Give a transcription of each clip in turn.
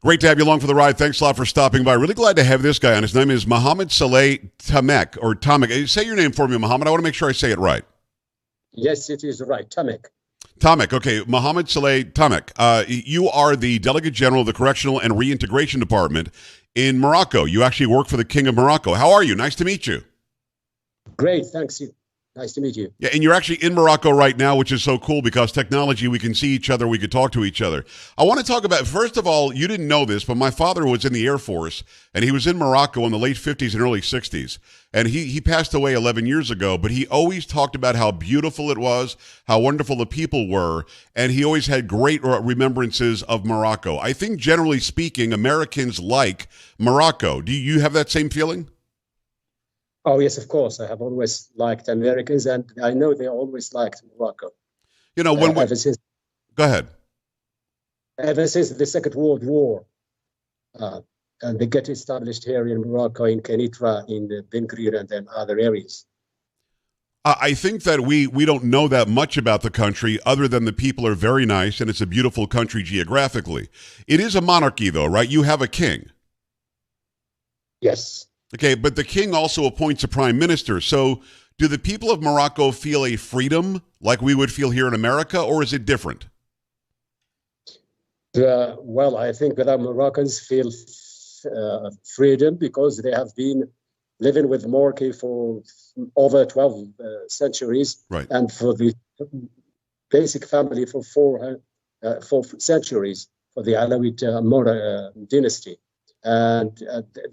Great to have you along for the ride. Thanks a lot for stopping by. Really glad to have this guy on. His name is Mohammed Taamek, or Taamek. Say your name for me, Mohammed. I want to make sure I say it right. Yes, it is right. Taamek. Taamek. Okay, Mohammed Taamek. You are the Delegate General of the Correctional and Reintegration Department in Morocco. You actually work for the King of Morocco. How are you? Nice to meet you. Great, thanks. Nice to meet you. Yeah, and you're actually in Morocco right now, which is so cool because technology, we can see each other, we could talk to each other. I want to talk about, first of all, you didn't know this, but my father was in the Air Force, and he was in Morocco in the late 50s and early 60s. And he passed away 11 years ago, but he always talked about how beautiful it was, how wonderful the people were, and he always had great remembrances of Morocco. I think, generally speaking, Americans like Morocco. Do you have that same feeling? Oh, yes, of course. I have always liked Americans, and I know they always liked Morocco. You know, when ever since, go ahead. Ever since the Second World War, and they get established here in Morocco, in Kenitra, in Ben Gurion, and then other areas. I think that we don't know that much about the country other than the people are very nice, and it's a beautiful country geographically. It is a monarchy, though, right? You have a king. Yes. Okay, but the king also appoints a prime minister. So do the people of Morocco feel a freedom like we would feel here in America, or is it different? Well, I think that Moroccans feel freedom because they have been living with monarchy for over 12 centuries, right, and for the basic family for four centuries, for the Alawite dynasty. And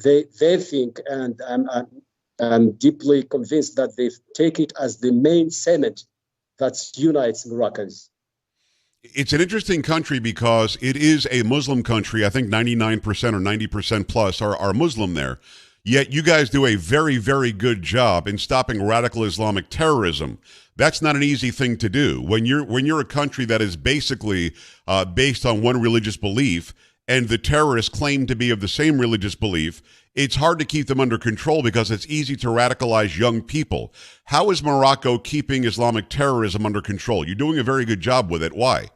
they think, and I'm deeply convinced that they take it as the main cement that unites Moroccans. It's an interesting country because it is a Muslim country. I think 99% or 90% plus are Muslim there. Yet you guys do a very, very good job in stopping radical Islamic terrorism. That's not an easy thing to do. When you're a country that is basically based on one religious belief, and the terrorists claim to be of the same religious belief, it's hard to keep them under control because it's easy to radicalize young people. How is Morocco keeping Islamic terrorism under control? You're doing a very good job with it. Why?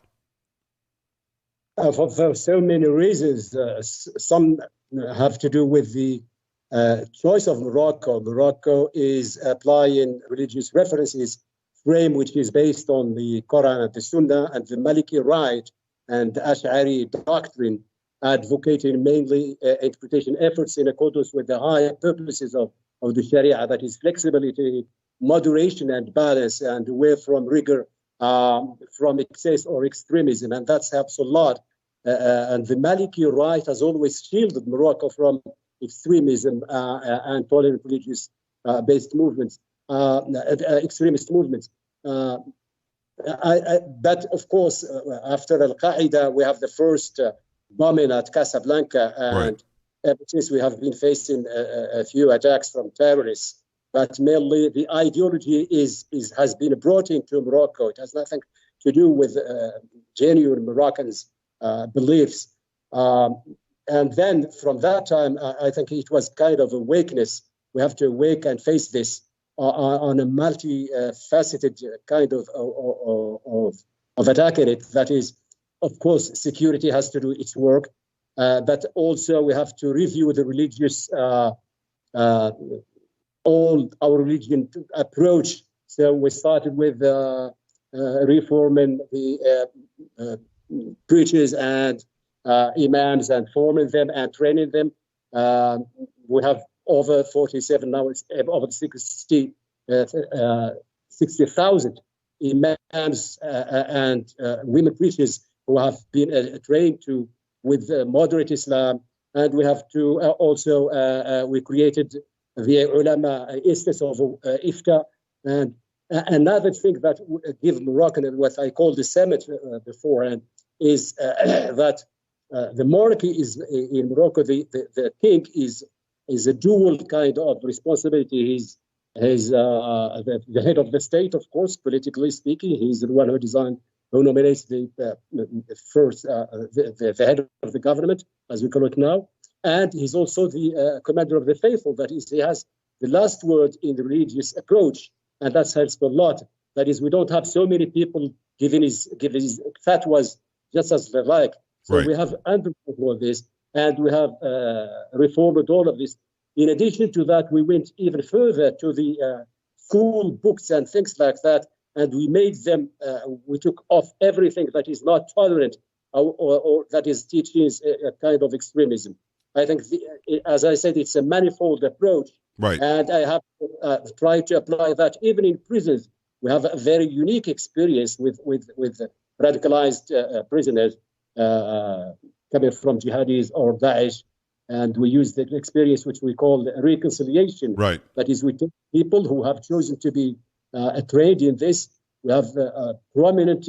For so many reasons. Some have to do with the choice of Morocco. Morocco is applying religious references frame which is based on the Quran and the Sunnah and the Maliki right and the Ash'ari doctrine, advocating mainly interpretation efforts in accordance with the higher purposes of the Sharia, that is flexibility, moderation, and balance, and away from rigor, from excess or extremism, and that helps a lot. And the Maliki right has always shielded Morocco from extremism and tolerant religious-based movements, extremist movements. But of course, after Al-Qaeda, we have the first bombing at Casablanca, and right, ever since we have been facing a few attacks from terrorists. But mainly the ideology has been brought into Morocco. It has nothing to do with genuine Moroccans' beliefs. And then from that time, I think it was kind of a weakness. We have to awake and face this on a multifaceted kind of attacking it. That is, of course, security has to do its work, but also we have to review the religious, all our religion approach. So we started with reforming the preachers and imams and forming them and training them. We have over 47, now it's over 60,000 imams and women preachers who have been trained with moderate Islam. And we have to also, we created the ulama instance of ifta. And another thing that gives Moroccan what I call the summit beforehand is that the monarchy is in Morocco, the king is a dual kind of responsibility. He's the head of the state, of course, politically speaking. He's the one who nominates the head of the government, as we call it now. And he's also the commander of the faithful. That is, he has the last word in the religious approach, and that helps a lot. That is, we don't have so many people giving his fatwas just as they like. So right, we have under control this. and we have reformed all of this. In addition to that, we went even further to the school books and things like that, and we made them, we took off everything that is not tolerant or that is teaching a kind of extremism. I think, as I said, it's a manifold approach. Right. And I have tried to apply that even in prisons. We have a very unique experience with radicalized prisoners coming from jihadis or Daesh. And we use the experience which we call reconciliation. Right. That is, we take people who have chosen to be trained in this. We have prominent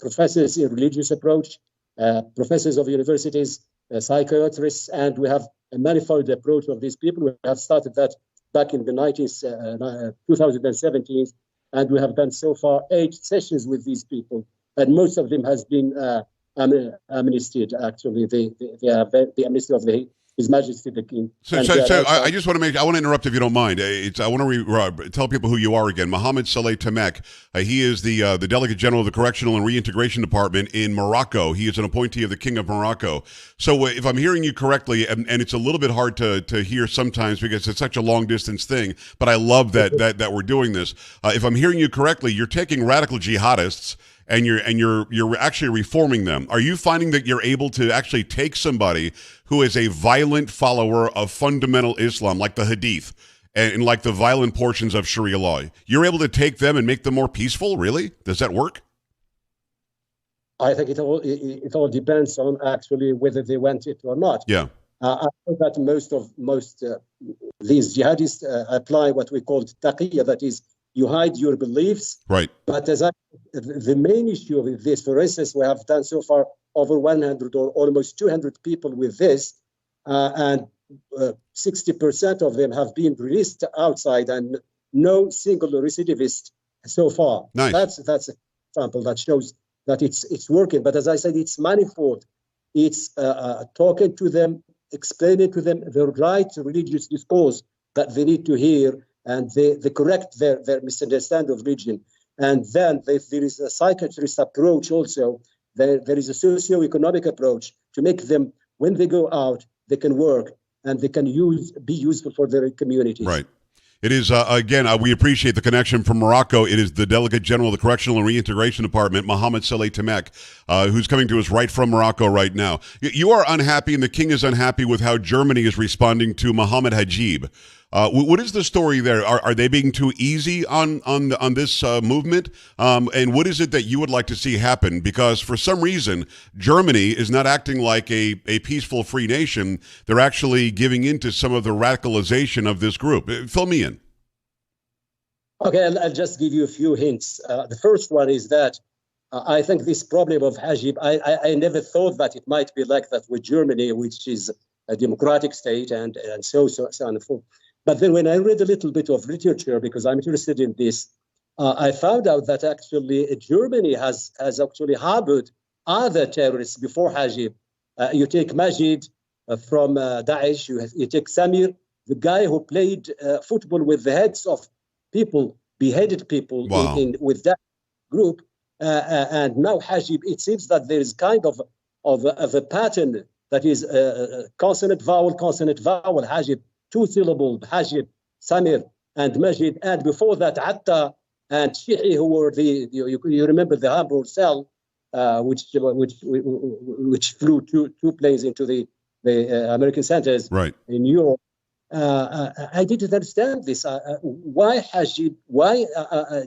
professors in religious approach, professors of universities, psychiatrists, and we have a manifold approach of these people. We have started that back in the 2017, and we have done so far 8 sessions with these people, and most of them has been amnestied. Actually, they are the amnesty of His Majesty the King. So I just want to I want to interrupt if you don't mind. I want to tell people who you are again. Mohammed Saleh Tamek. He is the Delegate General of the Correctional and Reintegration Department in Morocco. He is an appointee of the King of Morocco. So if I'm hearing you correctly, and it's a little bit hard to hear sometimes because it's such a long distance thing, but I love that we're doing this. If I'm hearing you correctly, you're taking radical jihadists and you're actually reforming them. Are you finding that you're able to actually take somebody who is a violent follower of fundamental Islam, like the Hadith, and like the violent portions of Sharia law? You're able to take them and make them more peaceful? Really? Does that work? I think it all depends on actually whether they want it or not. Yeah. I think that most these jihadists apply what we call taqiyya, that is, you hide your beliefs. Right. But the main issue of this, for instance, we have done so far over 100 or almost 200 people with this, and 60% of them have been released outside, and no single recidivist so far. Nice. That's an example that shows that it's working. But as I said, it's manifold. It's talking to them, explaining to them the right religious discourse that they need to hear, and they correct their misunderstanding of religion. And then there is a psychiatrist approach also. There is a socio-economic approach to make them, when they go out, they can work and they can be useful for their community. Right. It is, again, we appreciate the connection from Morocco. It is the Delegate General of the Correctional and Reintegration Department, Mohammed Saleh Tamek, who's coming to us right from Morocco right now. You are unhappy, and the king is unhappy with how Germany is responding to Mohammed Haggib. What is the story there? Are they being too easy on this movement? And what is it that you would like to see happen? Because for some reason, Germany is not acting like a peaceful free nation. They're actually giving in to some of the radicalization of this group. Fill me in. Okay, I'll just give you a few hints. The first one is that I think this problem of Haggib, I never thought that it might be like that with Germany, which is a democratic state and so on and so forth. But then when I read a little bit of literature, because I'm interested in this, I found out that actually Germany has actually harbored other terrorists before Haggib. You take Majid from Daesh, you take Samir, the guy who played football with the heads of people, beheaded people. Wow. With that group. And now Haggib, it seems that there is kind of a pattern that is consonant, vowel, Haggib. 2-syllable, Haggib, Samir, and Majid, and before that, Atta and Shihi, who were you remember the Hamburg cell, which flew two planes into the American centers in Europe. I didn't understand this. Why Haggib? Why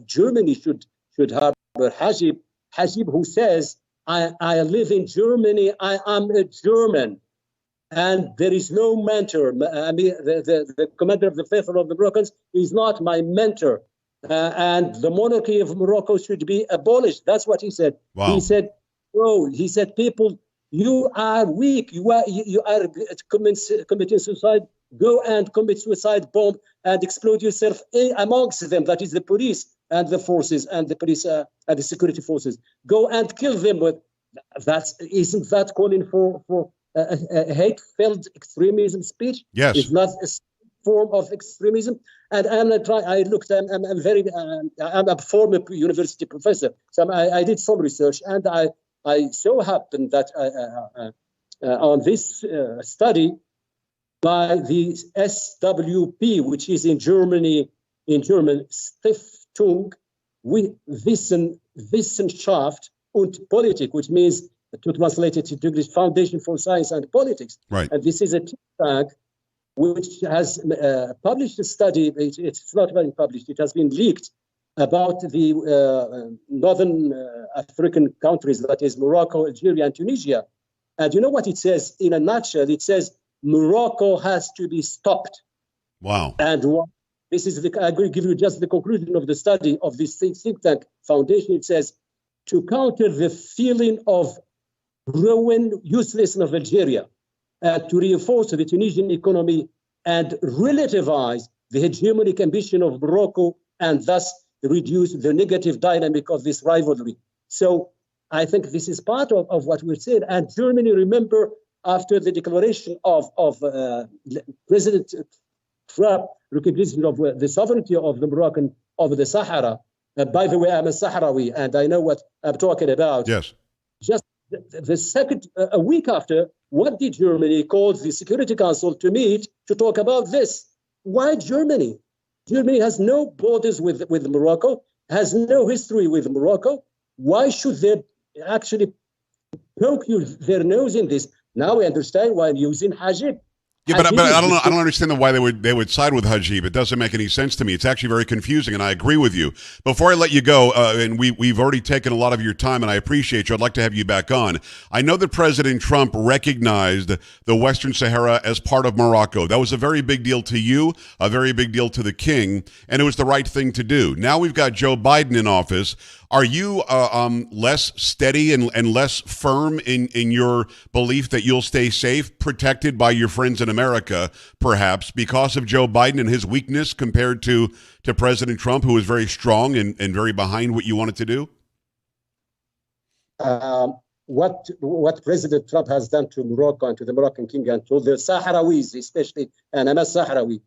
Germany should harbor Haggib? Haggib, who says, "I live in Germany. I am a German." And there is no mentor. I mean, the commander of the faithful of the Moroccans is not my mentor. And the monarchy of Morocco should be abolished. That's what he said. Wow. He said, people, you are weak. You are committing suicide. Go and commit suicide bomb and explode yourself amongst them. That is the police and the forces and the police and the security forces. Go and kill them. But isn't that calling for a hate-filled extremism speech? Yes. It's not a form of extremism. And I'm a former university professor. So I did some research, and I so happened that on this study by the SWP, which is in German, Stiftung Wissenschaft und Politik, which means, to translate it into English, Foundation for Science and Politics. Right. And this is a think tank which has published a study. It's not been published, it has been leaked, about the northern African countries, that is Morocco, Algeria, and Tunisia. And you know what it says? In a nutshell, it says Morocco has to be stopped. Wow. And this is I will give you just the conclusion of the study of this think tank foundation. It says, to counter the feeling of ruin, uselessness of Algeria, to reinforce the Tunisian economy and relativize the hegemonic ambition of Morocco, and thus reduce the negative dynamic of this rivalry. So I think this is part of what we're saying. And Germany, remember, after the declaration of President Trump, recognition of the sovereignty of the Moroccan over the Sahara. By the way, I'm a Sahrawi, and I know what I'm talking about. Yes. Just the second, a week after, what did Germany call the Security Council to meet to talk about this? Why Germany? Germany has no borders with Morocco, has no history with Morocco. Why should they actually poke their nose in this? Now we understand why using Haggib. Yeah, but I don't understand why they would side with Haggib. It doesn't make any sense to me. It's actually very confusing, and I agree with you. Before I let you go, and we've already taken a lot of your time, and I appreciate you. I'd like to have you back on. I know that President Trump recognized the Western Sahara as part of Morocco. That was a very big deal to you, a very big deal to the king, and it was the right thing to do. Now we've got Joe Biden in office. Are you less steady and less firm in your belief that you'll stay safe, protected by your friends in America, perhaps, because of Joe Biden and his weakness compared to President Trump, who was very strong and very behind what you wanted to do? What President Trump has done to Morocco and to the Moroccan king and to the Sahrawis, especially, and I'm a Sahrawi,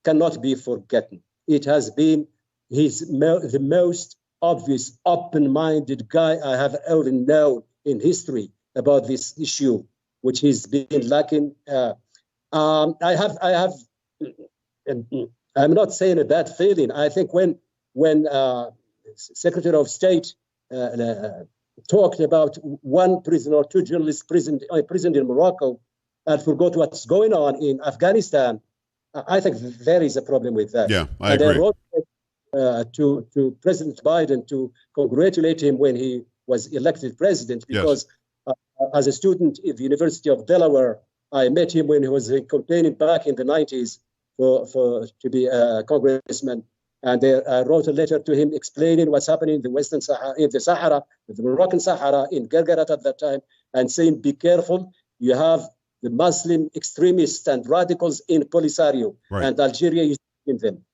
cannot be forgotten. It has been the most obvious, open-minded guy I have ever known in history about this issue, which has been lacking. I'm not saying a bad feeling. I think when Secretary of State talked about one prisoner or two journalists imprisoned in Morocco and forgot what's going on in Afghanistan, I think there is a problem with that. Yeah, I agree. I wrote to President Biden to congratulate him when he was elected president, because as a student at the University of Delaware, I met him when he was campaigning back in the 90s to be a congressman. And I wrote a letter to him explaining what's happening in the Western Sahara, in the Sahara, the Moroccan Sahara, in Guerguerat at that time, and saying, be careful, you have the Muslim extremists and radicals in Polisario, and Algeria is in them.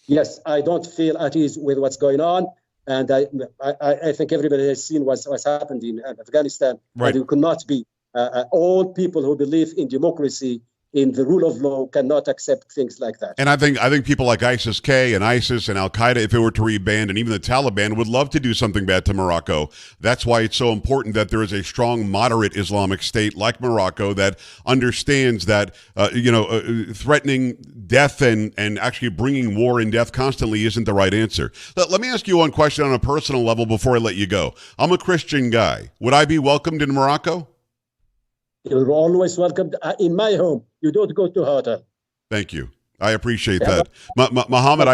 Yes, I don't feel at ease with what's going on. And I think everybody has seen what's happened in Afghanistan. Right. And you cannot be, all people who believe in democracy, in the rule of law, cannot accept things like that. And I think people like ISIS-K and ISIS and Al-Qaeda, if it were to reband, and even the Taliban, would love to do something bad to Morocco. That's why it's so important that there is a strong, moderate Islamic state like Morocco that understands that, threatening death and actually bringing war and death constantly isn't the right answer. Let me ask you one question on a personal level before I let you go. I'm a Christian guy. Would I be welcomed in Morocco? You're always welcome in my home. You don't go to hotel. Thank you. I appreciate that. Muhammad,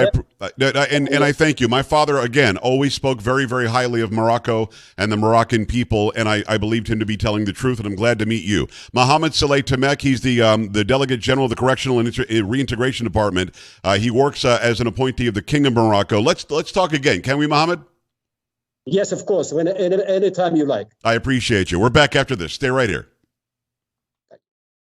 and I thank you. My father, again, always spoke very, very highly of Morocco and the Moroccan people, and I believed him to be telling the truth, and I'm glad to meet you. Mohammed Saleh Tamek, he's the Delegate General of the Correctional and Reintegration Department. He works as an appointee of the King of Morocco. Let's talk again. Can we, Mohammed? Yes, of course. Anytime you like. I appreciate you. We're back after this. Stay right here.